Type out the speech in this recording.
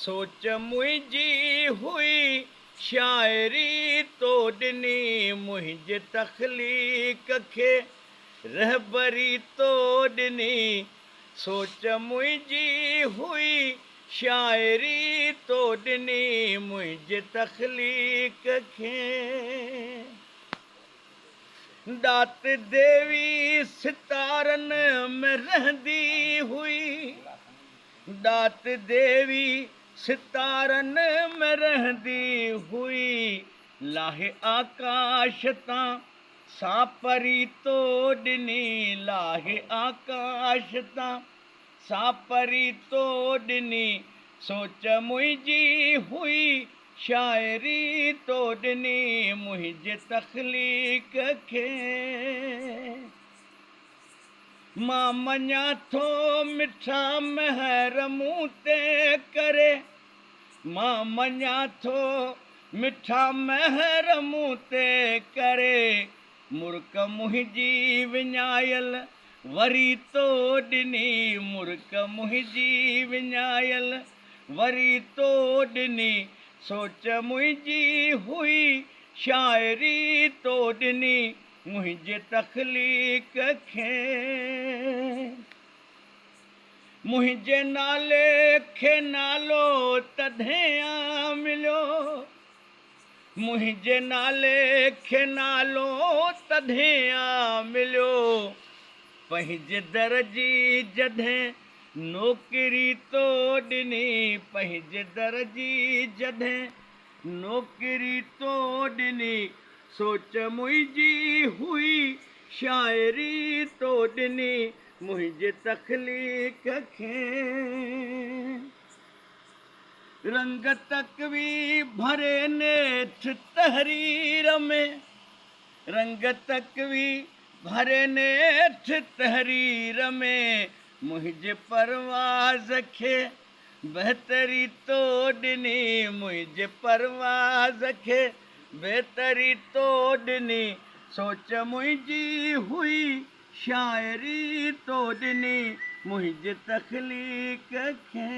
सोच मुंहिंजी हुई शाइरी तो ॾिनी मुंहिंजे तख़लीक़ खे रहबरी तो ॾिनी सोच मुंहिंजी हुई शाइरी तो ॾिनी मुंहिंजे तख़लीक़ खे दात देवी सितारनि में रहंदी हुई दात देवी सितारनि में रहंदी हुई लाहे आकाश तां सापरी तो ॾिनी लाहे आकाश तां सापरी तो ॾिनी सोच मुंहिंजी हुई शाइरी तो ॾिनी मुंहिंजे तख़लीक़ खे मां मञा थो मिठा महर मूं ते करे मां मञा थो मिठा महर मूं ते करे मुर्क मुंहिंजी विञायल वरी तो ॾिनी मुर्क मुंहिंजी विञायल वरी तो ॾिनी सोच मुंहिंजी हुई शाइरी तो ॾिनी मुंहिंजे तख़लीक़ खे मुंहिंजे नाले खे नालो तॾहिं मिलियो मुंहिंजे नाले खे नालो तॾहिं मिलियो पंहिंजे दर जी जॾहिं नौकरी तो ॾिनी पंहिंजे दर जी जॾहिं नौकरी तो ॾिनी सोच मुंहिंजी हुई शाइरी तो ॾिनी मुंहिंजे तख़लीक़ खे रंग तकवी भरे नेठ तहरीर में रंग तकवी भरे नेठ तहरीर में मुंहिंजे परवाज़ खे बहितरी तो ॾिनी मुंहिंजे परवाज़ खे बहितरी तो ॾिनी सोच मुंहिंजी हुई शाइरी तो ॾिनी मुंहिंजे तख़लीक़ खे